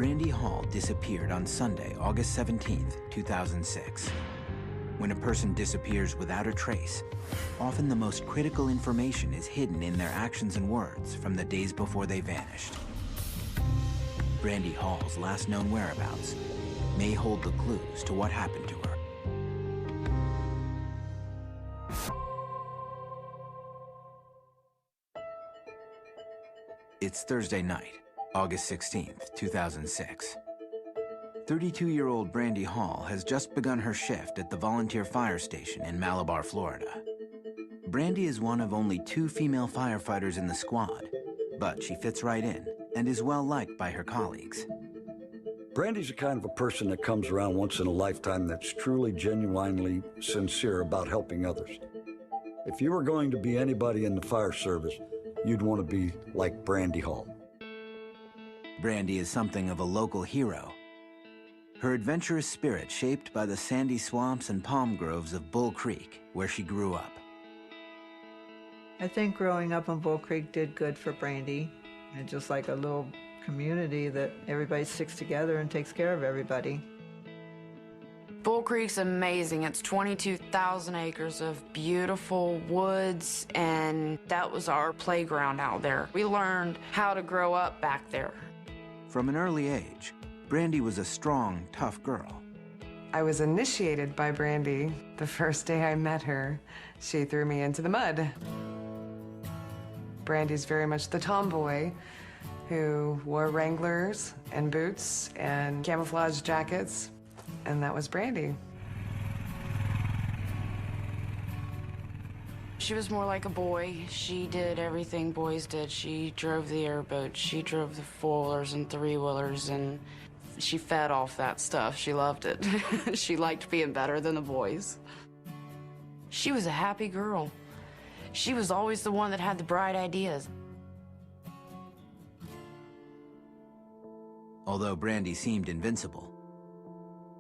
Brandy Hall disappeared on Sunday, August 17th, 2006. When a person disappears without a trace, often the most critical information is hidden in their actions and words from the days before they vanished. Brandy Hall's last known whereabouts may hold the clues to what happened to her. It's Thursday night, August 16th, 2006. 32-year-old Brandy Hall has just begun her shift at the volunteer fire station in Malabar, Florida. Brandy is one of only 2 female firefighters in the squad, but she fits right in and is well liked by her colleagues. Brandy's the kind of a person that comes around once in a lifetime that's truly, genuinely sincere about helping others. If you were going to be anybody in the fire service, you'd want to be like Brandy Hall. Brandy is something of a local hero. Her adventurous spirit shaped by the sandy swamps and palm groves of Bull Creek, where she grew up. I think growing up in Bull Creek did good for Brandy. It's just like a little community that everybody sticks together and takes care of everybody. Bull Creek's amazing. It's 22,000 acres of beautiful woods, and that was our playground out there. We learned how to grow up back there. From an early age, Brandy was a strong, tough girl. I was initiated by Brandy. The first day I met her, she threw me into the mud. Brandy's very much the tomboy who wore Wranglers and boots and camouflage jackets, and that was Brandy. She was more like a boy. She did everything boys did. She drove the airboat, she drove the 4-wheelers and 3-wheelers, and she fed off that stuff. She loved it. She liked being better than the boys. She was a happy girl. She was always the one that had the bright ideas. Although Brandy seemed invincible,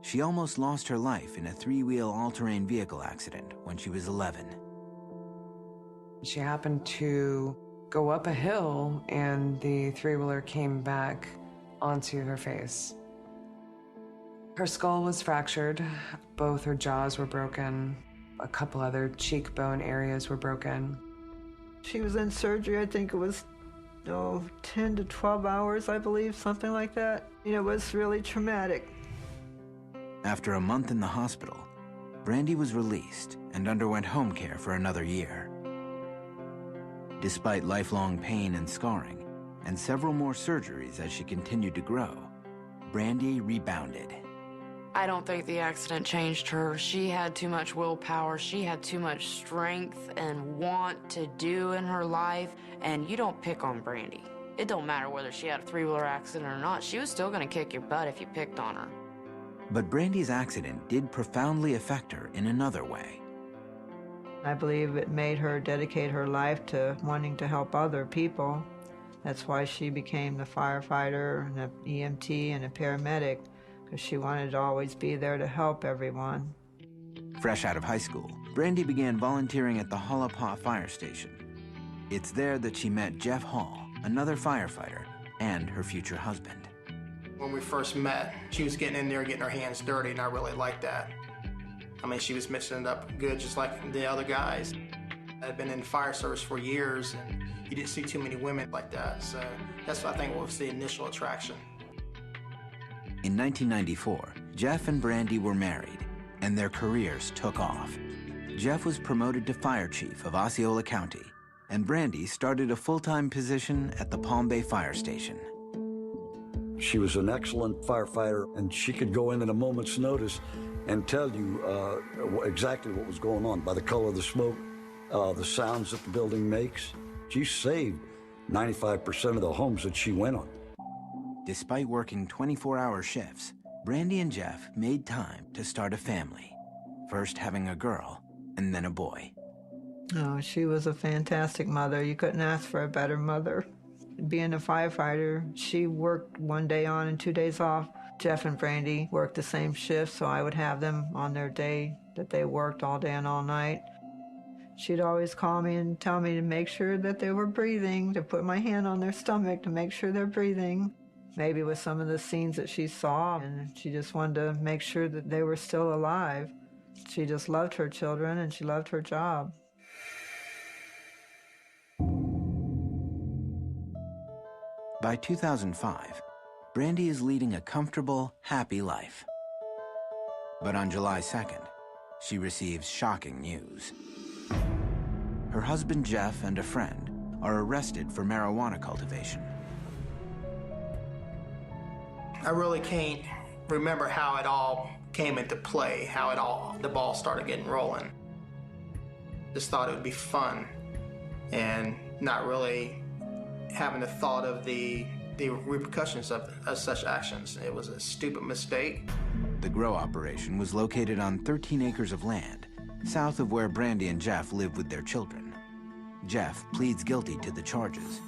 she almost lost her life in a 3-wheel all-terrain vehicle accident when she was 11. She happened to go up a hill, and the 3-wheeler came back onto her face. Her skull was fractured, both her jaws were broken, a couple other cheekbone areas were broken. She was in surgery, I think it was 10 to 12 hours, I believe, something like that. It was really traumatic. After a month in the hospital, Brandy was released and underwent home care for another year. Despite lifelong pain and scarring, and several more surgeries as she continued to grow, Brandy rebounded. I don't think the accident changed her. She had too much willpower. She had too much strength and want to do in her life, and you don't pick on Brandy. It don't matter whether she had a 3-wheeler accident or not. She was still gonna kick your butt if you picked on her. But Brandy's accident did profoundly affect her in another way. I believe it made her dedicate her life to wanting to help other people. That's why she became the firefighter and an EMT and a paramedic, because she wanted to always be there to help everyone. Fresh out of high school, Brandy began volunteering at the Hollapaugh Fire Station. It's there that she met Jeff Hall, another firefighter, and her future husband. When we first met, she was getting in there, getting her hands dirty, and I really liked that. I mean, she was mixing it up good, just like the other guys. I'd been in fire service for years, and you didn't see too many women like that, so that's what I think was the initial attraction. In 1994, Jeff and Brandy were married, and their careers took off. Jeff was promoted to fire chief of Osceola County, and Brandy started a full-time position at the Palm Bay Fire Station. She was an excellent firefighter, and she could go in at a moment's notice and tell you exactly what was going on by the color of the smoke, the sounds that the building makes. She saved 95% of the homes that she went on. Despite working 24-hour shifts, Brandy and Jeff made time to start a family, first having a girl and then a boy. Oh, she was a fantastic mother. You couldn't ask for a better mother. Being a firefighter, she worked 1 day on and 2 days off. Jeff and Brandy worked the same shift, so I would have them on their day that they worked all day and all night. She'd always call me and tell me to make sure that they were breathing, to put my hand on their stomach to make sure they're breathing. maybe with some of the scenes that she saw, and she just wanted to make sure that they were still alive. She just loved her children and she loved her job. By 2005, Brandy is leading a comfortable, happy life. But on July 2nd, she receives shocking news. Her husband Jeff and a friend are arrested for marijuana cultivation. I really can't remember how it all came into play, how the ball started getting rolling. Just thought it would be fun and not really having the thought of the repercussions of such actions. It was a stupid mistake. The grow operation was located on 13 acres of land, south of where Brandy and Jeff live with their children. Jeff pleads guilty to the charges,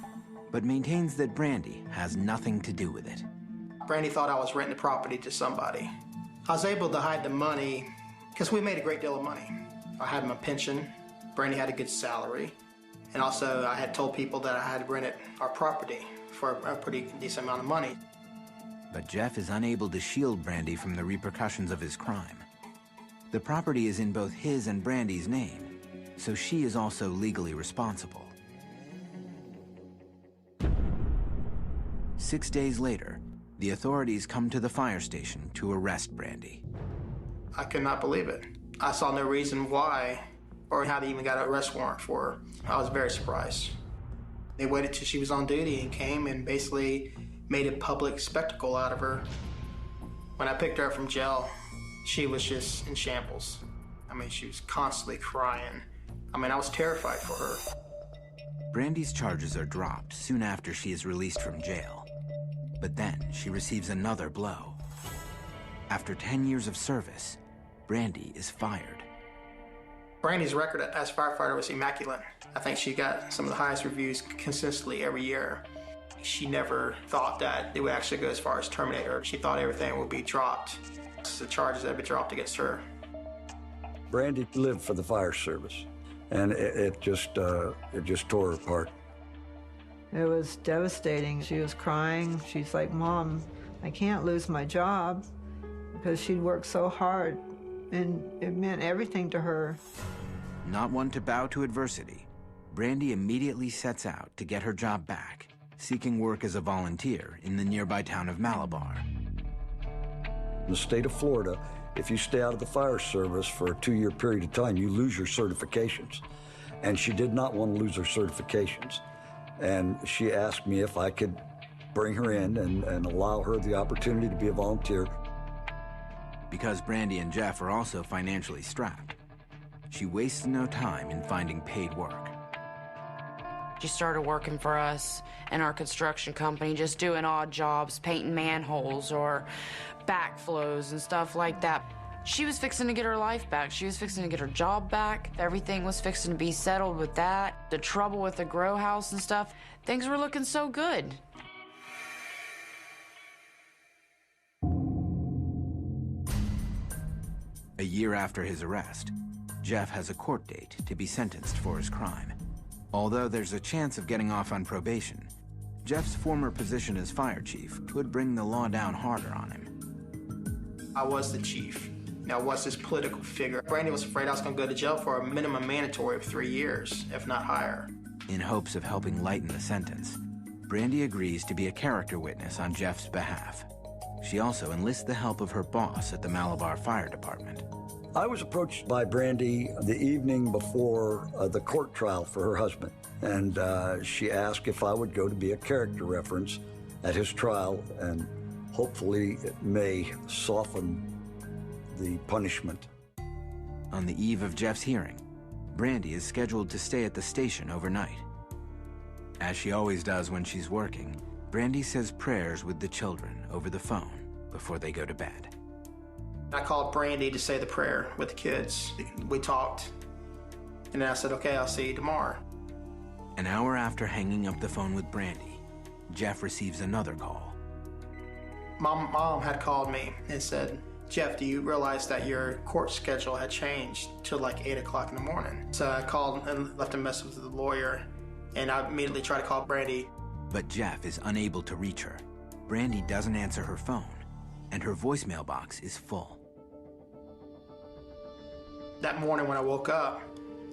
but maintains that Brandy has nothing to do with it. Brandy thought I was renting the property to somebody. I was able to hide the money because we made a great deal of money. I had my pension, Brandy had a good salary, and also I had told people that I had rented our property for a pretty decent amount of money. But Jeff is unable to shield Brandy from the repercussions of his crime. The property is in both his and Brandy's name, so she is also legally responsible. 6 days later, the authorities come to the fire station to arrest Brandy. I could not believe it. I saw no reason why or how they even got an arrest warrant for her. I was very surprised. They waited till she was on duty and came and basically made a public spectacle out of her. When I picked her up from jail, she was just in shambles. I mean, she was constantly crying. I mean, I was terrified for her. Brandy's charges are dropped soon after she is released from jail. But then she receives another blow. After 10 years of service, Brandy is fired. Brandy's record as firefighter was immaculate. I think she got some of the highest reviews consistently every year. She never thought that it would actually go as far as terminate her. She thought everything would be dropped. The charges that had been dropped against her. Brandy lived for the fire service, and it just tore her apart. It was devastating. She was crying. She's like, "Mom, I can't lose my job," because she'd worked so hard, and it meant everything to her. Not one to bow to adversity, Brandy immediately sets out to get her job back, seeking work as a volunteer in the nearby town of Malabar. In the state of Florida, if you stay out of the fire service for a 2-year period of time, you lose your certifications. And she did not want to lose her certifications. And she asked me if I could bring her in and allow her the opportunity to be a volunteer. Because Brandy and Jeff are also financially strapped, she wastes no time in finding paid work. She started working for us in our construction company, just doing odd jobs, painting manholes or backflows and stuff like that. She was fixing to get her life back. She was fixing to get her job back. Everything was fixing to be settled with that. The trouble with the grow house and stuff, things were looking so good. A year after his arrest, Jeff has a court date to be sentenced for his crime. Although there's a chance of getting off on probation, Jeff's former position as fire chief could bring the law down harder on him. I was the chief. I was this political figure. Brandy was afraid I was going to go to jail for a minimum mandatory of 3 years, if not higher. In hopes of helping lighten the sentence, Brandy agrees to be a character witness on Jeff's behalf. She also enlists the help of her boss at the Malabar Fire Department. I was approached by Brandy the evening before the court trial for her husband, and she asked if I would go to be a character reference at his trial, and hopefully it may soften the punishment. On the eve of Jeff's hearing, Brandy is scheduled to stay at the station overnight. As she always does when she's working, Brandy says prayers with the children over the phone before they go to bed. I called Brandy to say the prayer with the kids. We talked, and then I said, "Okay, I'll see you tomorrow." An hour after hanging up the phone with Brandy, Jeff receives another call. Mom had called me and said, "Jeff, do you realize that your court schedule had changed till like 8 o'clock in the morning?" So I called and left a message with the lawyer, and I immediately tried to call Brandy. But Jeff is unable to reach her. Brandy doesn't answer her phone, and her voicemail box is full. That morning when I woke up,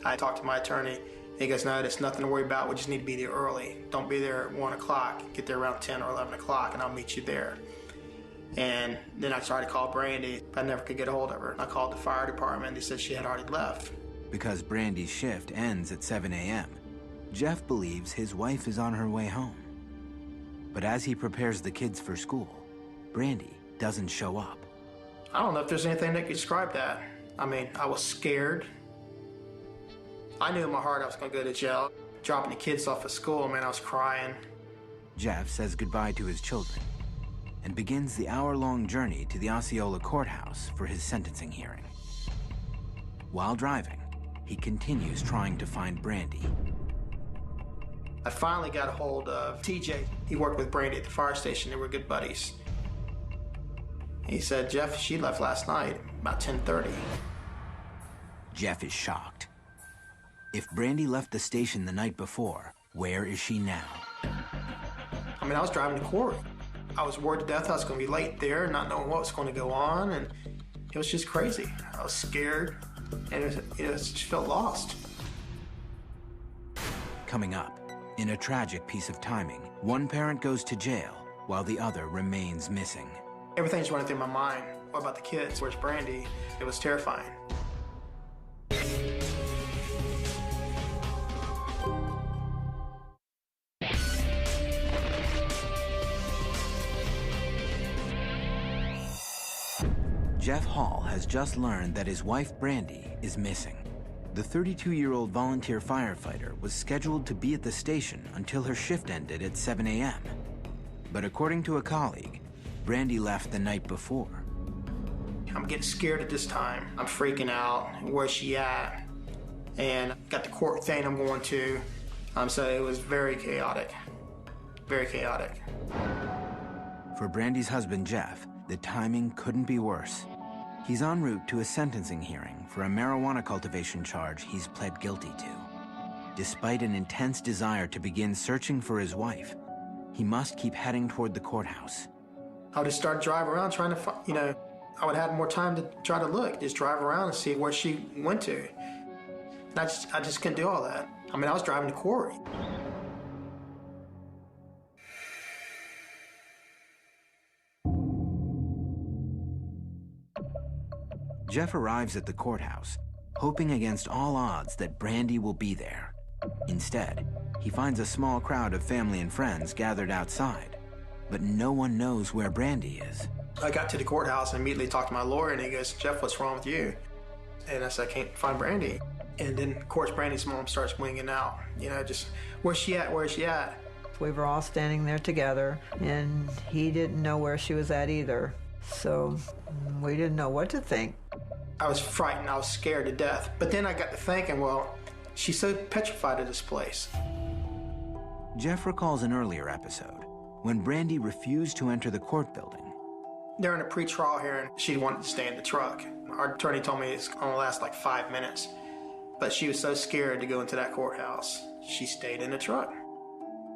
I talked to my attorney. He goes, no, there's nothing to worry about. We just need to be there early. Don't be there at 1 o'clock. Get there around 10 or 11 o'clock, and I'll meet you there. And then I tried to call Brandy. I never could get a hold of her. I called the fire department. They said she had already left. Because Brandy's shift ends at 7 a.m., Jeff believes his wife is on her way home. But as he prepares the kids for school, Brandy doesn't show up. I don't know if there's anything that could describe that. I mean, I was scared. I knew in my heart I was going to go to jail. Dropping the kids off at school, man, I was crying. Jeff says goodbye to his children and begins the hour-long journey to the Osceola courthouse for his sentencing hearing. While driving, he continues trying to find Brandy. I finally got a hold of TJ. He worked with Brandy at the fire station. They were good buddies. He said, Jeff, she left last night, about 10:30. Jeff is shocked. If Brandy left the station the night before, where is she now? I mean, I was driving to court. I was worried to death I was going to be late there, not knowing what was going to go on, and it was just crazy. I was scared, and it just felt lost. Coming up, in a tragic piece of timing, one parent goes to jail while the other remains missing. Everything's running through my mind. What about the kids? Where's Brandy? It was terrifying. Jeff Hall has just learned that his wife Brandy is missing. The 32-year-old volunteer firefighter was scheduled to be at the station until her shift ended at 7 a.m. But according to a colleague, Brandy left the night before. I'm getting scared at this time. I'm freaking out. Where's she at? And got the court thing I'm going to. So it was very chaotic. Very chaotic. For Brandy's husband, Jeff, the timing couldn't be worse. He's en route to a sentencing hearing for a marijuana cultivation charge he's pled guilty to. Despite an intense desire to begin searching for his wife, he must keep heading toward the courthouse. I would just start driving around trying to find, I would have more time to try to look, just drive around and see where she went to. And I just couldn't do all that. I mean, I was driving to court. Jeff arrives at the courthouse, hoping against all odds that Brandy will be there. Instead, he finds a small crowd of family and friends gathered outside, but no one knows where Brandy is. I got to the courthouse and immediately talked to my lawyer, and he goes, Jeff, what's wrong with you? And I said, I can't find Brandy. And then, of course, Brandy's mom starts winging out, just, where's she at, where's she at? We were all standing there together, and he didn't know where she was at either. So we didn't know what to think. I was frightened. I was scared to death. But then I got to thinking, well, she's so petrified of this place. Jeff recalls an earlier episode when Brandy refused to enter the court building. During a pre-trial hearing, she wanted to stay in the truck. Our attorney told me it's going to last like 5 minutes. But she was so scared to go into that courthouse, she stayed in the truck.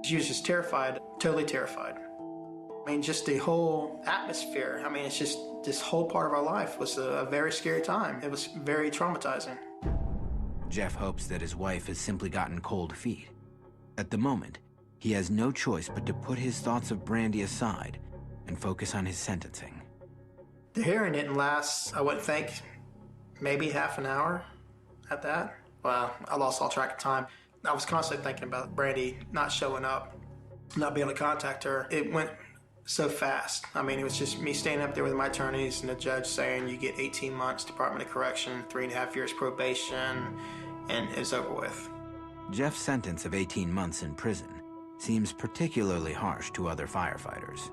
She was just terrified, totally terrified. I mean, just the whole atmosphere. I mean, it's just this whole part of our life was a very scary time. It was very traumatizing. Jeff hopes that his wife has simply gotten cold feet. At the moment, he has no choice but to put his thoughts of Brandy aside and focus on his sentencing. The hearing didn't last, I wouldn't think, maybe half an hour at that. Well, I lost all track of time. I was constantly thinking about Brandy not showing up, not being able to contact her. It went so fast. I mean, it was just me staying up there with my attorneys and the judge saying you get 18 months Department of Correction, 3.5 years probation, and it's over with. Jeff's sentence of 18 months in prison seems particularly harsh to other firefighters.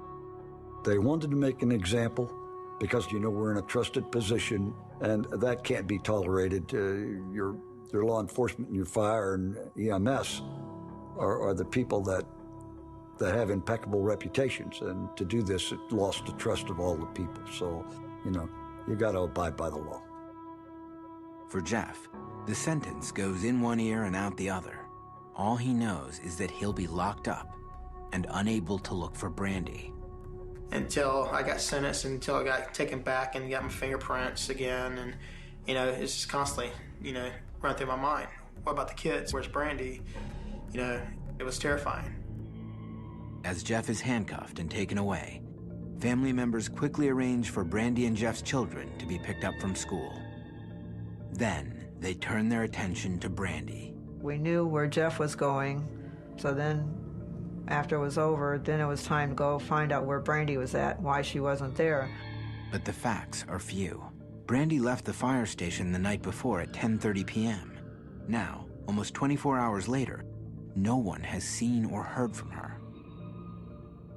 They wanted to make an example because, we're in a trusted position, and that can't be tolerated. Your law enforcement and your fire and EMS are the people that have impeccable reputations, and to do this, it lost the trust of all the people. So, you got to abide by the law. For Jeff, the sentence goes in one ear and out the other. All he knows is that he'll be locked up and unable to look for Brandy. until I got sentenced, until I got taken back and got my fingerprints again. And, it's just constantly, running through my mind. What about the kids? Where's Brandy? It was terrifying. As Jeff is handcuffed and taken away, family members quickly arrange for Brandy and Jeff's children to be picked up from school. Then they turn their attention to Brandy. We knew where Jeff was going, so then after it was over, then it was time to go find out where Brandy was at, why she wasn't there. But the facts are few. Brandy left the fire station the night before at 10:30 p.m. Now, almost 24 hours later, no one has seen or heard from her.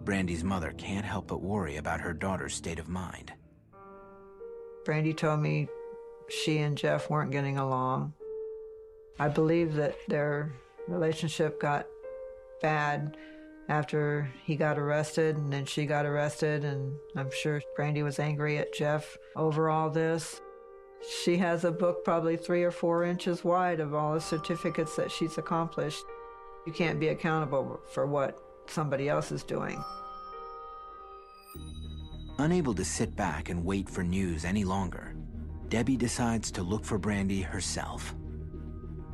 Brandy's mother can't help but worry about her daughter's state of mind. Brandy told me she and Jeff weren't getting along. I believe that their relationship got bad after he got arrested, and then she got arrested, and I'm sure Brandy was angry at Jeff over all this. She has a book probably 3 or 4 inches wide of all the certificates that she's accomplished. You can't be accountable for what somebody else is doing. Unable to sit back and wait for news any longer, Debbie decides to look for Brandy herself.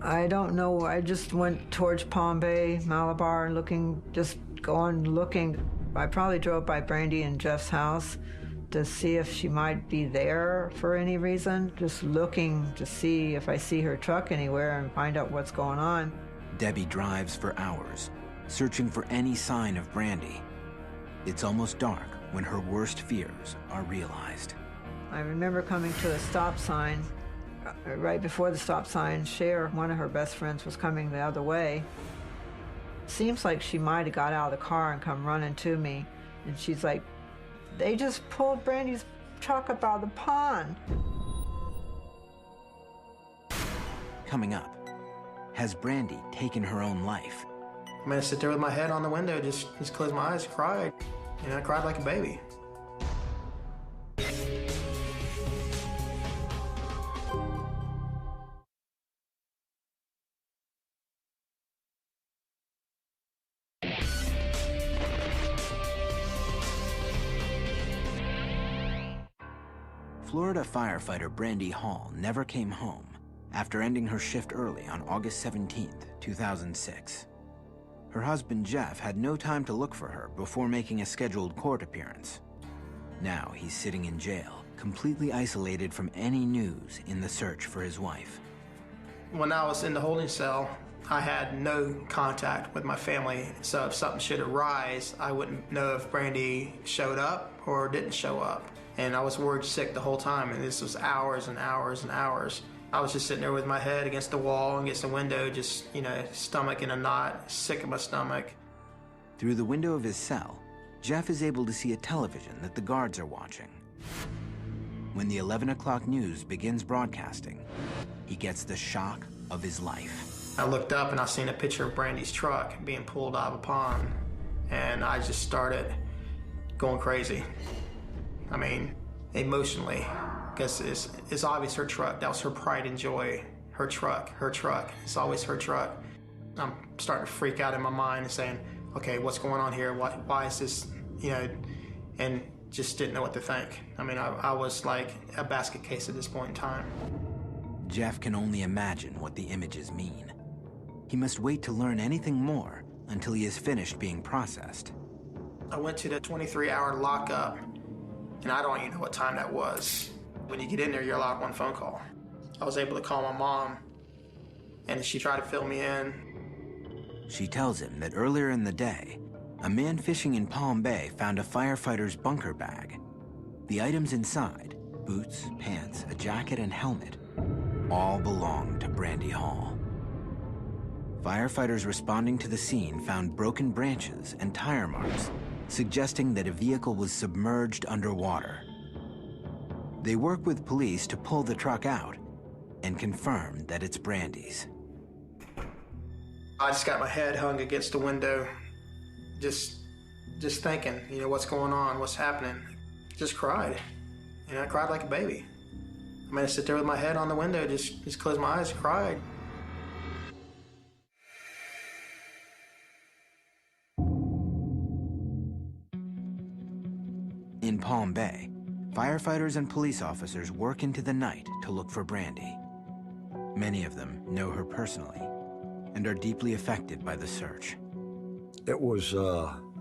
I don't know, I just went towards Palm Bay, Malabar, looking. I probably drove by Brandy and Jeff's house to see if she might be there for any reason, just looking to see if I see her truck anywhere and find out what's going on. Debbie drives for hours, searching for any sign of Brandy. It's almost dark when her worst fears are realized. I remember coming to a stop sign. Right before the stop sign, Cher, one of her best friends, was coming the other way. Seems like she might have got out of the car and come running to me. And she's like, "They just pulled Brandy's truck up out of the pond." Coming up, has Brandy taken her own life? I sit there with my head on the window, just closed my eyes, cried. I cried like a baby. Florida firefighter Brandy Hall never came home after ending her shift early on August 17, 2006. Her husband Jeff had no time to look for her before making a scheduled court appearance. Now he's sitting in jail, completely isolated from any news in the search for his wife. When I was in the holding cell, I had no contact with my family, so if something should arise, I wouldn't know if Brandy showed up or didn't show up. And I was worried sick the whole time, and this was hours and hours and hours. I was just sitting there with my head against the wall, against the window, just, stomach in a knot, sick in my stomach. Through the window of his cell, Jeff is able to see a television that the guards are watching. When the 11 o'clock news begins broadcasting, he gets the shock of his life. I looked up and I seen a picture of Brandy's truck being pulled out of a pond, and I just started going crazy. Emotionally, because it's obvious her truck. That was her pride and joy. Her truck. It's always her truck. I'm starting to freak out in my mind and saying, okay, what's going on here? Why is this, and just didn't know what to think. I was like a basket case at this point in time. Jeff can only imagine what the images mean. He must wait to learn anything more until he is finished being processed. I went to the 23-hour lockup, and I don't even know what time that was. When you get in there, you're allowed one phone call. I was able to call my mom, and she tried to fill me in. She tells him that earlier in the day, a man fishing in Palm Bay found a firefighter's bunker bag. The items inside, boots, pants, a jacket, and helmet, all belonged to Brandy Hall. Firefighters responding to the scene found broken branches and tire marks, suggesting that a vehicle was submerged underwater. They work with police to pull the truck out and confirm that it's Brandy's. I just got my head hung against the window, just thinking, what's going on, what's happening. Just cried. I cried like a baby. I sit there with my head on the window, just closed my eyes and cried. In Palm Bay, firefighters and police officers work into the night to look for Brandy. Many of them know her personally and are deeply affected by the search. It was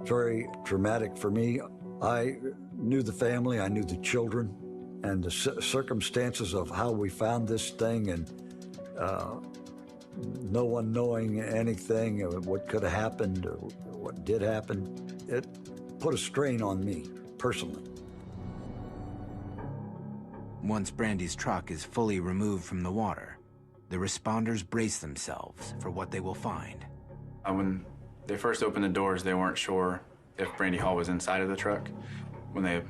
very traumatic for me. I knew the family, I knew the children, and the circumstances of how we found this thing, and no one knowing anything, or what could have happened, or what did happen. It put a strain on me, personally. Once Brandy's truck is fully removed from the water, the responders brace themselves for what they will find. When they first opened the doors, they weren't sure if Brandy Hall was inside of the truck. When they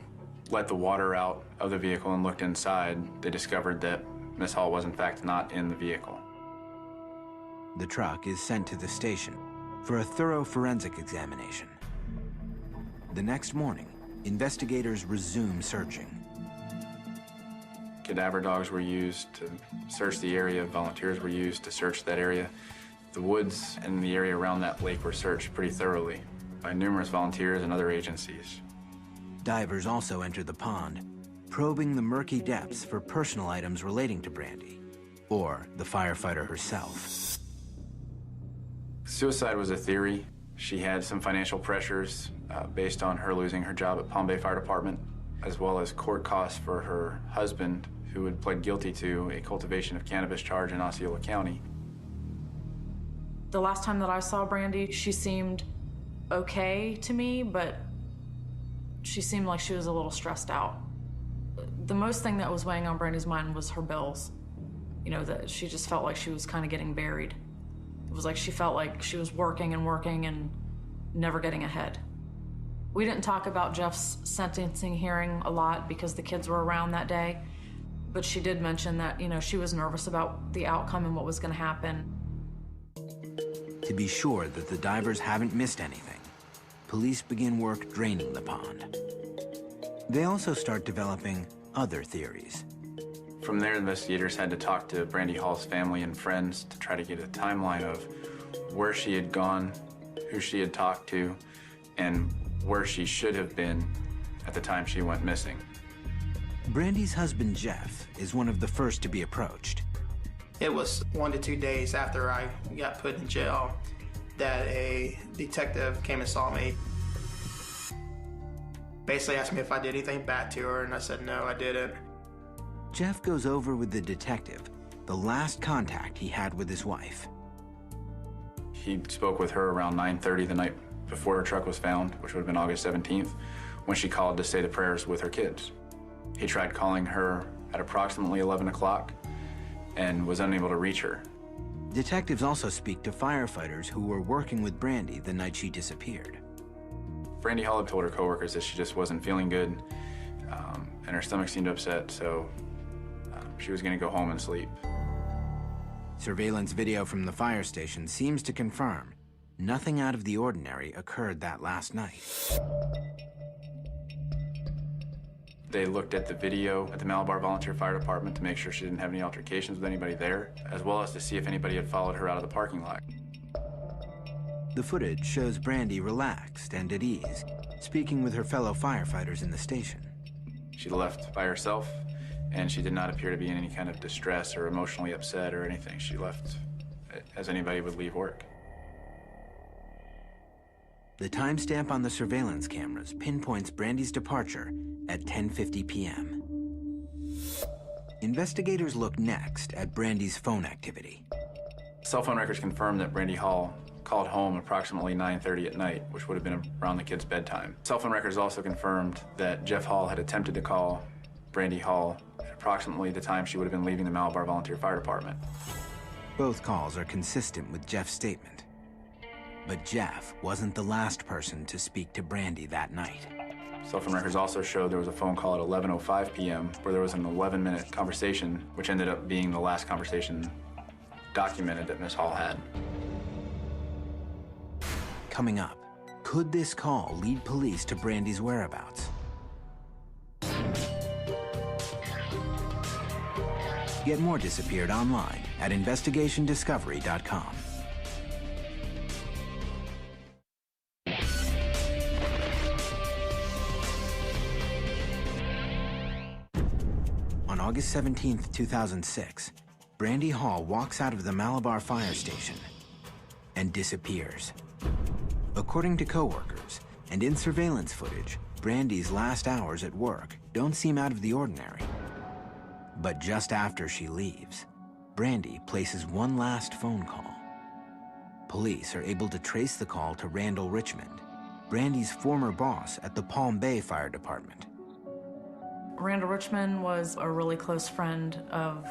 let the water out of the vehicle and looked inside, they discovered that Miss Hall was in fact not in the vehicle. The truck is sent to the station for a thorough forensic examination. The next morning, investigators resume searching. Cadaver dogs were used to search the area. Volunteers were used to search that area. The woods and the area around that lake were searched pretty thoroughly by numerous volunteers and other agencies. Divers also entered the pond, probing the murky depths for personal items relating to Brandy, or the firefighter herself. Suicide was a theory. She had some financial pressures based on her losing her job at Palm Bay Fire Department, as well as court costs for her husband, who had pled guilty to a cultivation of cannabis charge in Osceola County. The last time that I saw Brandy, she seemed okay to me, but she seemed like she was a little stressed out. The most thing that was weighing on Brandy's mind was her bills. You know, that she just felt like she was kind of getting buried. It was like she felt like she was working and never getting ahead. We didn't talk about Jeff's sentencing hearing a lot because the kids were around that day, but she did mention that, you know, she was nervous about the outcome and what was going to happen. To be sure that the divers haven't missed anything, police begin work draining the pond. They also start developing other theories. From there, investigators had to talk to Brandy Hall's family and friends to try to get a timeline of where she had gone, who she had talked to, and where she should have been at the time she went missing. Brandy's husband, Jeff, is one of the first to be approached. It was 1 to 2 days after I got put in jail that a detective came and saw me. Basically asked me if I did anything bad to her, and I said no, I didn't. Jeff goes over with the detective the last contact he had with his wife. He spoke with her around 9:30 the night before her truck was found, which would have been August 17th, when she called to say the prayers with her kids. He tried calling her at approximately 11 o'clock and was unable to reach her. Detectives also speak to firefighters who were working with Brandy the night she disappeared. Brandy Hall had told her coworkers that she just wasn't feeling good, and her stomach seemed upset, so she was going to go home and sleep. Surveillance video from the fire station seems to confirm nothing out of the ordinary occurred that last night. They looked at the video at the Malabar Volunteer Fire Department to make sure she didn't have any altercations with anybody there, as well as to see if anybody had followed her out of the parking lot. The footage shows Brandy relaxed and at ease, speaking with her fellow firefighters in the station. She left by herself, and she did not appear to be in any kind of distress or emotionally upset or anything. She left as anybody would leave work. The timestamp on the surveillance cameras pinpoints Brandy's departure at 10:50 p.m. Investigators look next at Brandy's phone activity. Cell phone records confirm that Brandy Hall called home approximately 9:30 at night, which would have been around the kids' bedtime. Cell phone records also confirmed that Jeff Hall had attempted to call Brandy Hall at approximately the time she would have been leaving the Malabar Volunteer Fire Department. Both calls are consistent with Jeff's statement. But Jeff wasn't the last person to speak to Brandy that night. Cell phone records also showed there was a phone call at 11:05 p.m. where there was an 11-minute conversation, which ended up being the last conversation documented that Miss Hall had. Coming up, could this call lead police to Brandy's whereabouts? Get more Disappeared online at investigationdiscovery.com. On August 17, 2006, Brandy Hall walks out of the Malabar fire station and disappears. According to coworkers and in surveillance footage, Brandy's last hours at work don't seem out of the ordinary. But just after she leaves, Brandy places one last phone call. Police are able to trace the call to Randall Richmond, Brandy's former boss at the Palm Bay Fire Department. Randall Richmond was a really close friend of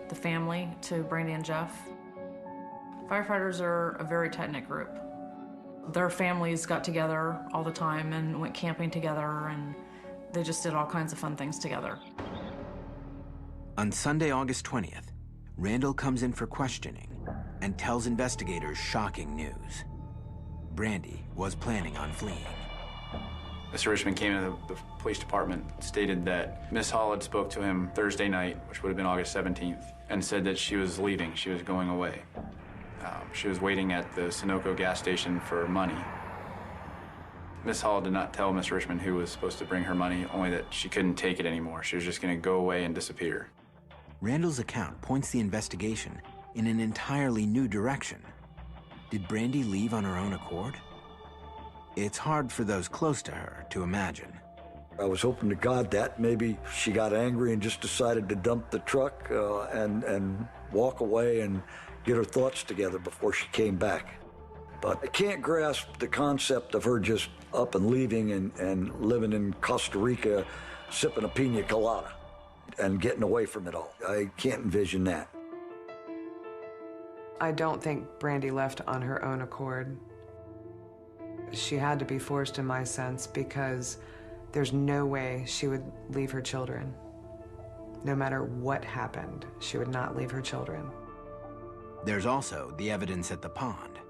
the family to Brandy and Jeff. Firefighters are a very tight-knit group. Their families got together all the time and went camping together, and they just did all kinds of fun things together. On Sunday, August 20th, Randall comes in for questioning and tells investigators shocking news. Brandy was planning on fleeing. Mr. Richmond came into the police department, stated that Miss Hall had spoke to him Thursday night, which would have been August 17th, and said that she was leaving, she was going away. She was waiting at the Sunoco gas station for money. Miss Hall did not tell Miss Richmond who was supposed to bring her money, only that she couldn't take it anymore. She was just going to go away and disappear. Randall's account points the investigation in an entirely new direction. Did Brandy leave on her own accord? It's hard for those close to her to imagine. I was hoping to God that maybe she got angry and just decided to dump the truck and walk away and get her thoughts together before she came back. But I can't grasp the concept of her just up and leaving and living in Costa Rica, sipping a pina colada and getting away from it all. I can't envision that. I don't think Brandy left on her own accord. She had to be forced, in my sense, because there's no way she would leave her children. No matter what happened, she would not leave her children. There's also the evidence at the pond.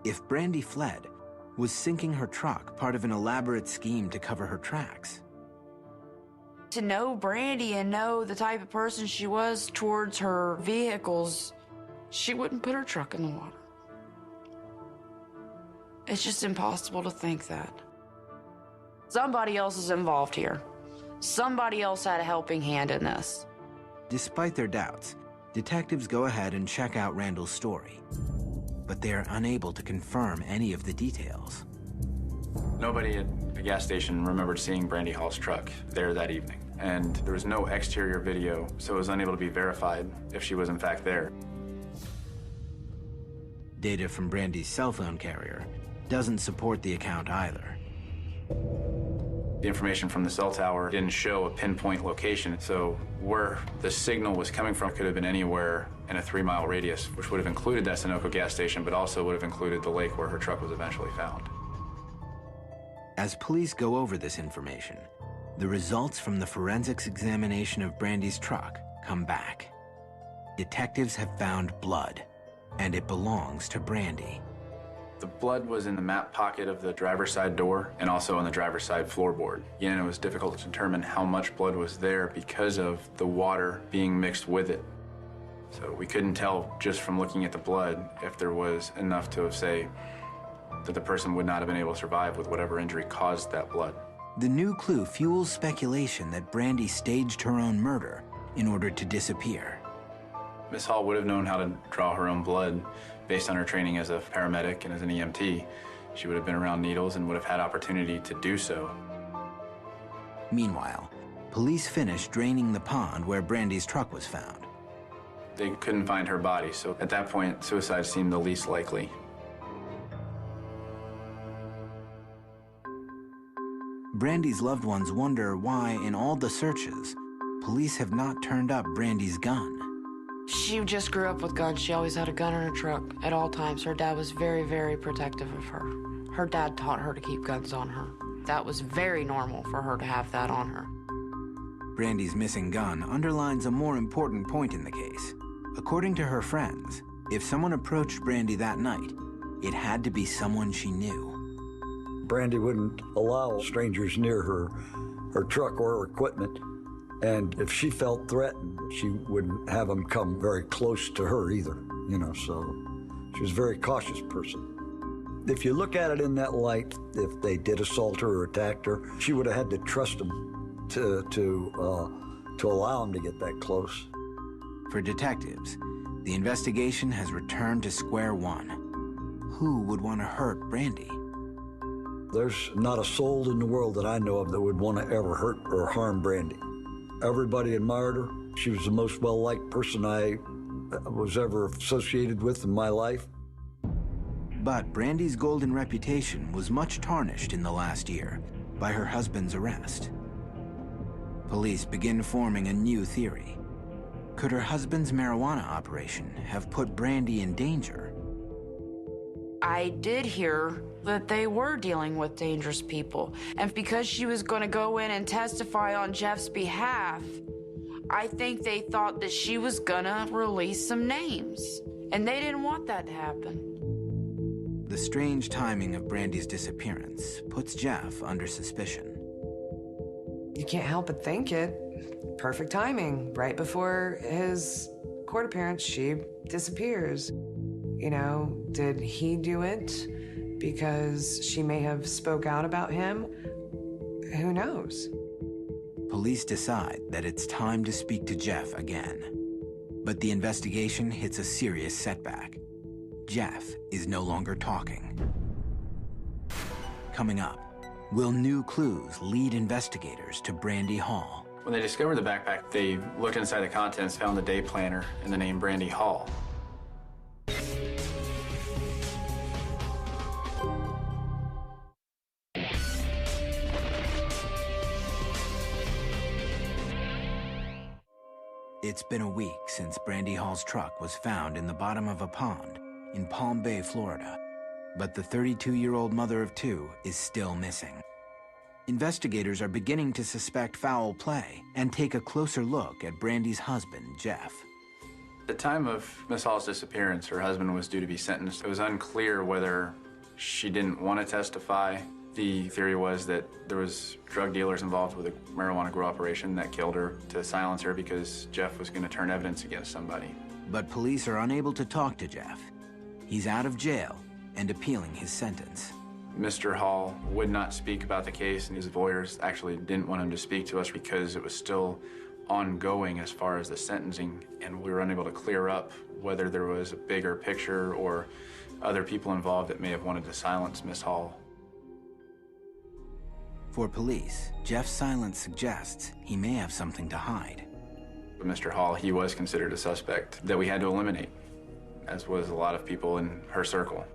If Brandy fled, was sinking her truck part of an elaborate scheme to cover her tracks? To know Brandy and know the type of person she was towards her vehicles, she wouldn't put her truck in the water. It's just impossible to think that. Somebody else is involved here. Somebody else had a helping hand in this. Despite their doubts, detectives go ahead and check out Randall's story, but they are unable to confirm any of the details. Nobody at the gas station remembered seeing Brandy Hall's truck there that evening, and there was no exterior video, so it was unable to be verified if she was in fact there. Data from Brandy's cell phone carrier doesn't support the account either. The information from the cell tower didn't show a pinpoint location, so where the signal was coming from could have been anywhere in a 3-mile radius, which would have included that Sunoco gas station, but also would have included the lake where her truck was eventually found. As police go over this information, the results from the forensics examination of Brandy's truck come back. Detectives have found blood, and it belongs to Brandy. The blood was in the map pocket of the driver's side door and also on the driver's side floorboard. Again, it was difficult to determine how much blood was there because of the water being mixed with it. So we couldn't tell just from looking at the blood if there was enough to say that the person would not have been able to survive with whatever injury caused that blood. The new clue fuels speculation that Brandy staged her own murder in order to disappear. Miss Hall would have known how to draw her own blood based on her training as a paramedic and as an EMT. She would have been around needles and would have had opportunity to do so. Meanwhile, police finished draining the pond where Brandy's truck was found. They couldn't find her body, so at that point, suicide seemed the least likely. Brandy's loved ones wonder why, in all the searches, police have not turned up Brandy's gun. She just grew up with guns. She always had a gun in her truck at all times. Her dad was very, very protective of her. Her dad taught her to keep guns on her. That was very normal for her to have that on her. Brandy's missing gun underlines a more important point in the case. According to her friends, if someone approached Brandy that night, it had to be someone she knew. Brandy wouldn't allow strangers near her truck or her equipment. And if she felt threatened, she wouldn't have them come very close to her either, so she was a very cautious person. If you look at it in that light, if they did assault her or attacked her, she would have had to trust them to to allow him to get that close. For detectives, the investigation has returned to square one. Who would want to hurt Brandy? There's not a soul in the world that I know of that would want to ever hurt or harm Brandy. Everybody admired her. She was the most well-liked person I was ever associated with in my life. But Brandy's golden reputation was much tarnished in the last year by her husband's arrest. Police begin forming a new theory. Could her husband's marijuana operation have put Brandy in danger? I did hear that they were dealing with dangerous people. And because she was going to go in and testify on Jeff's behalf, I think they thought that she was going to release some names. And they didn't want that to happen. The strange timing of Brandy's disappearance puts Jeff under suspicion. You can't help but think it. Perfect timing. Right before his court appearance, she disappears. You know, did he do it because she may have spoke out about him? Who knows? Police decide that it's time to speak to Jeff again. But the investigation hits a serious setback. Jeff is no longer talking. Coming up, will new clues lead investigators to Brandy Hall? When they discovered the backpack, they looked inside the contents, found the day planner and the name Brandy Hall. It's been a week since Brandy Hall's truck was found in the bottom of a pond in Palm Bay, Florida. But the 32-year-old mother of two is still missing. Investigators are beginning to suspect foul play and take a closer look at Brandy's husband, Jeff. At the time of Miss Hall's disappearance, her husband was due to be sentenced. It was unclear whether she didn't want to testify. The theory was that there was drug dealers involved with a marijuana grow operation that killed her to silence her because Jeff was going to turn evidence against somebody. But police are unable to talk to Jeff. He's out of jail and appealing his sentence. Mr. Hall would not speak about the case, and his lawyers actually didn't want him to speak to us because it was still ongoing as far as the sentencing, and we were unable to clear up whether there was a bigger picture or other people involved that may have wanted to silence Miss Hall. For police, Jeff's silence suggests he may have something to hide. Mr. Hall, he was considered a suspect that we had to eliminate, as was a lot of people in her circle.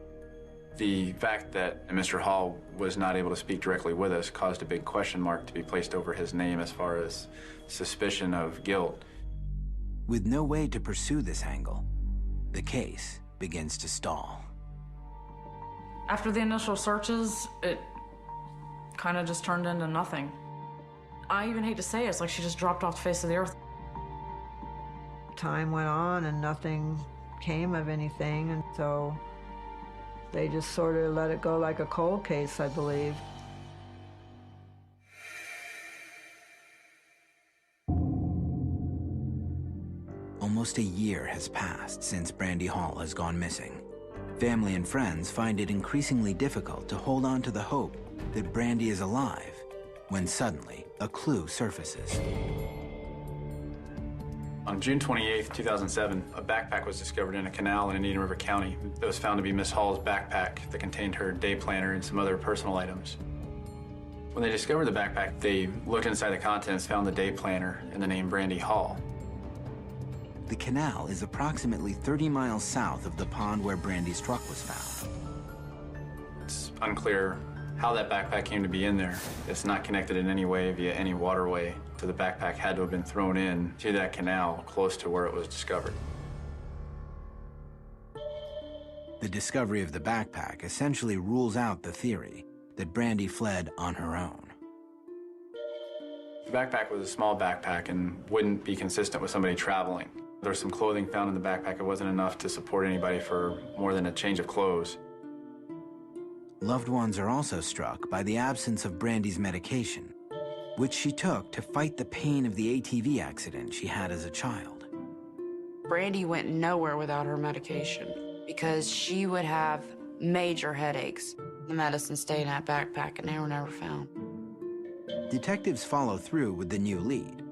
The fact that Mr. Hall was not able to speak directly with us caused a big question mark to be placed over his name as far as suspicion of guilt. With no way to pursue this angle, the case begins to stall. After the initial searches, it kind of just turned into nothing. I even hate to say it, it's like she just dropped off the face of the earth. Time went on and nothing came of anything, and so they just sort of let it go like a cold case, I believe. Almost a year has passed since Brandy Hall has gone missing. Family and friends find it increasingly difficult to hold on to the hope that Brandy is alive, when suddenly a clue surfaces. On June 28, 2007, a backpack was discovered in a canal in Indian River County that was found to be Miss Hall's backpack that contained her day planner and some other personal items. When they discovered the backpack, they looked inside the contents, found the day planner and the name Brandy Hall. The canal is approximately 30 miles south of the pond where Brandy's truck was found. It's unclear how that backpack came to be in there. It's not connected in any way via any waterway, so the backpack had to have been thrown in to that canal close to where it was discovered. The discovery of the backpack essentially rules out the theory that Brandy fled on her own. The backpack was a small backpack and wouldn't be consistent with somebody traveling. There was some clothing found in the backpack. It wasn't enough to support anybody for more than a change of clothes. Loved ones are also struck by the absence of Brandy's medication, which she took to fight the pain of the ATV accident she had as a child. Brandy went nowhere without her medication because she would have major headaches. The medicine stayed in that backpack and they were never found. Detectives follow through with the new lead.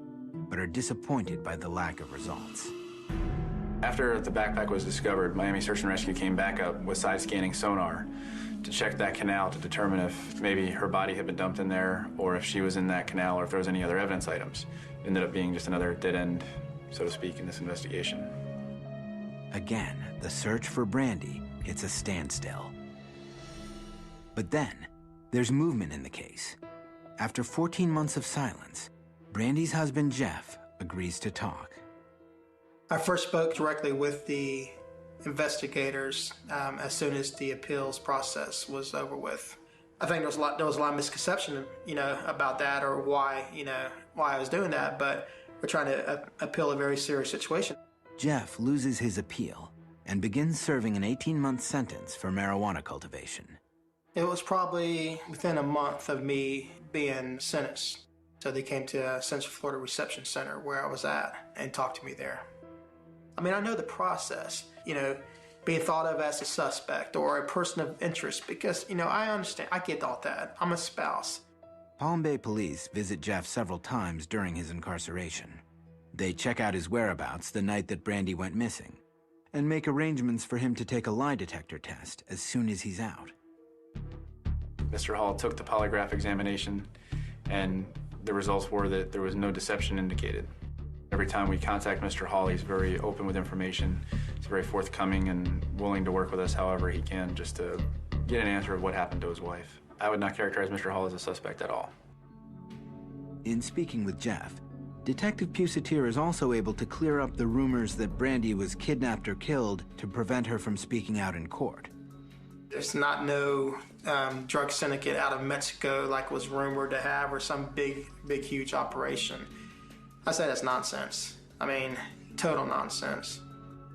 but are disappointed by the lack of results. After the backpack was discovered, Miami Search and Rescue came back up with side-scanning sonar to check that canal to determine if maybe her body had been dumped in there, or if she was in that canal, or if there was any other evidence items. It ended up being just another dead end, so to speak, in this investigation. Again, the search for Brandy hits a standstill. But then, there's movement in the case. After 14 months of silence, Brandy's husband, Jeff, agrees to talk. I first spoke directly with the investigators as soon as the appeals process was over with. I think there was a lot of misconception, about that, or why I was doing that, but we're trying to appeal a very serious situation. Jeff loses his appeal and begins serving an 18-month sentence for marijuana cultivation. It was probably within a month of me being sentenced. So they came to Central Florida Reception Center where I was at and talked to me there. I mean, I know the process, being thought of as a suspect or a person of interest because, I understand, I get all that. I'm a spouse. Palm Bay police visit Jeff several times during his incarceration. They check out his whereabouts the night that Brandy went missing and make arrangements for him to take a lie detector test as soon as he's out. Mr. Hall took the polygraph examination, and the results were that there was no deception indicated. Every time we contact Mr. Hall, he's very open with information. He's very forthcoming and willing to work with us however he can just to get an answer of what happened to his wife. I would not characterize Mr. Hall as a suspect at all. In speaking with Jeff, Detective Pusatir is also able to clear up the rumors that Brandy was kidnapped or killed to prevent her from speaking out in court. There's not no drug syndicate out of Mexico like was rumored to have, or some big, huge operation. I say that's nonsense. I mean, total nonsense.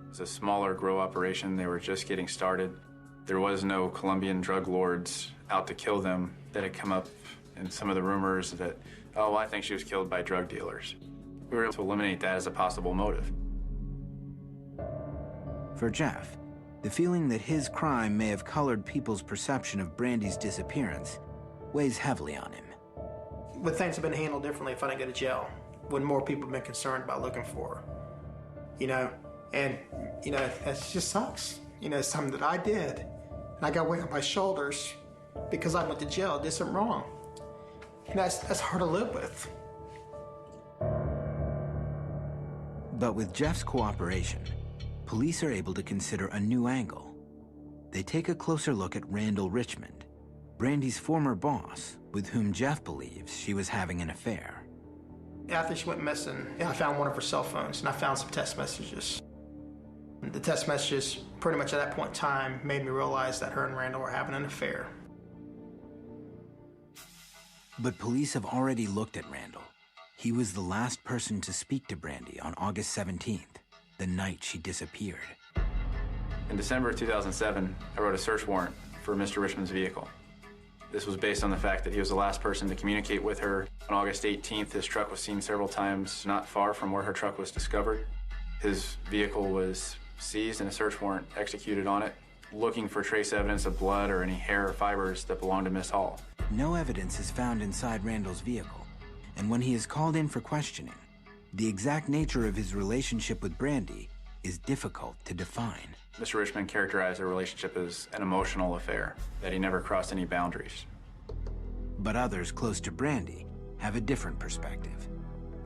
It was a smaller grow operation. They were just getting started. There was no Colombian drug lords out to kill them that had come up in some of the rumors that, oh, I think she was killed by drug dealers. We were able to eliminate that as a possible motive. For Jeff, the feeling that his crime may have colored people's perception of Brandy's disappearance weighs heavily on him. Would things have been handled differently if I didn't go to jail? Would more people have been concerned about looking for her? And, that just sucks. It's something that I did. And I got weight on my shoulders because I went to jail, did something wrong. And that's hard to live with. But with Jeff's cooperation, police are able to consider a new angle. They take a closer look at Randall Richmond, Brandy's former boss, with whom Jeff believes she was having an affair. After she went missing, I found one of her cell phones, and I found some text messages. The text messages, pretty much at that point in time, made me realize that her and Randall were having an affair. But police have already looked at Randall. He was the last person to speak to Brandy on August 17th, the night she disappeared. In December of 2007, I wrote a search warrant for Mr. Richmond's vehicle. This was based on the fact that he was the last person to communicate with her. On August 18th, his truck was seen several times not far from where her truck was discovered. His vehicle was seized and a search warrant executed on it, looking for trace evidence of blood or any hair or fibers that belonged to Miss Hall. No evidence is found inside Randall's vehicle, and when he is called in for questioning, the exact nature of his relationship with Brandy is difficult to define. Mr. Richmond characterized their relationship as an emotional affair, that he never crossed any boundaries. But others close to Brandy have a different perspective.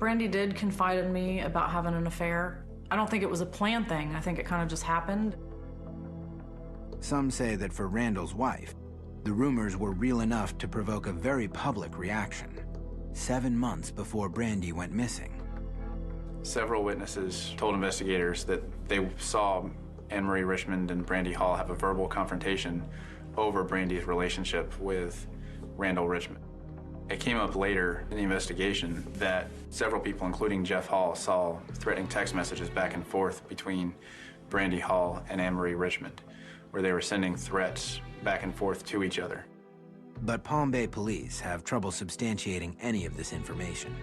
Brandy did confide in me about having an affair. I don't think it was a planned thing. I think it kind of just happened. Some say that for Randall's wife, the rumors were real enough to provoke a very public reaction, 7 months before Brandy went missing. Several witnesses told investigators that they saw Anne Marie Richmond and Brandy Hall have a verbal confrontation over Brandy's relationship with Randall Richmond. It came up later in the investigation that several people, including Jeff Hall, saw threatening text messages back and forth between Brandy Hall and Anne Marie Richmond, where they were sending threats back and forth to each other. But Palm Bay police have trouble substantiating any of this information.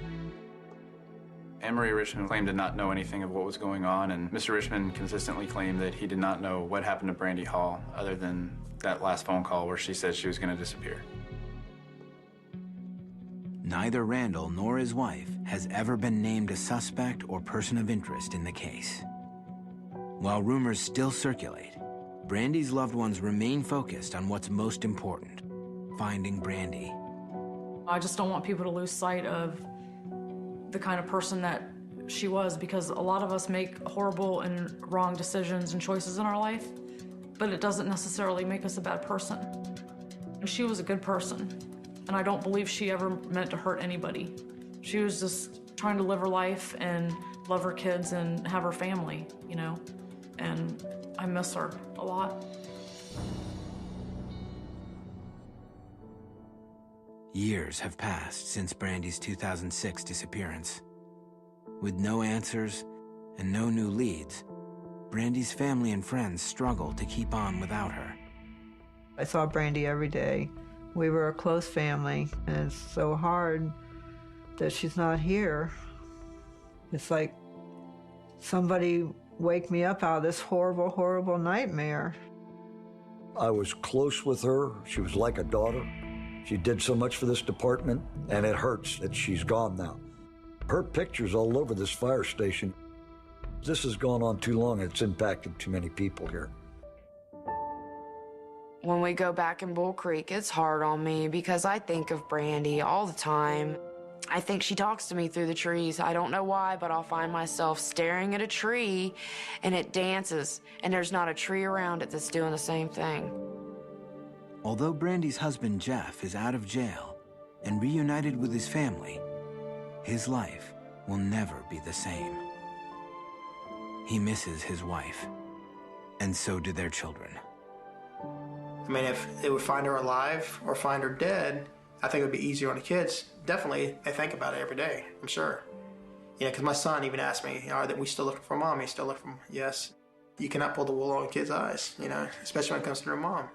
Anne Marie Richmond claimed to not know anything of what was going on, and Mr. Richmond consistently claimed that he did not know what happened to Brandy Hall other than that last phone call where she said she was going to disappear. Neither Randall nor his wife has ever been named a suspect or person of interest in the case. While rumors still circulate, Brandy's loved ones remain focused on what's most important, finding Brandy. I just don't want people to lose sight of the kind of person that she was, because a lot of us make horrible and wrong decisions and choices in our life, but it doesn't necessarily make us a bad person. And she was a good person, and I don't believe she ever meant to hurt anybody. She was just trying to live her life and love her kids and have her family, you know? And I miss her a lot. Years have passed since Brandy's 2006 disappearance. With no answers and no new leads, Brandy's family and friends struggle to keep on without her. I saw Brandy every day. We were a close family, and it's so hard that she's not here. It's like somebody wake me up out of this horrible, horrible nightmare. I was close with her. She was like a daughter. She did so much for this department, and it hurts that she's gone now. Her picture's all over this fire station. This has gone on too long, and it's impacted too many people here. When we go back in Bull Creek, it's hard on me because I think of Brandy all the time. I think she talks to me through the trees. I don't know why, but I'll find myself staring at a tree and it dances, and there's not a tree around it that's doing the same thing. Although Brandy's husband Jeff is out of jail and reunited with his family, his life will never be the same. He misses his wife, and so do their children. I mean, if they would find her alive or find her dead, I think it would be easier on the kids. Definitely, they think about it every day, I'm sure. You know, because my son even asked me, are we still looking for Mom? He's still looking for Mom. Yes. You cannot pull the wool on kids' eyes, you know, especially when it comes to their mom.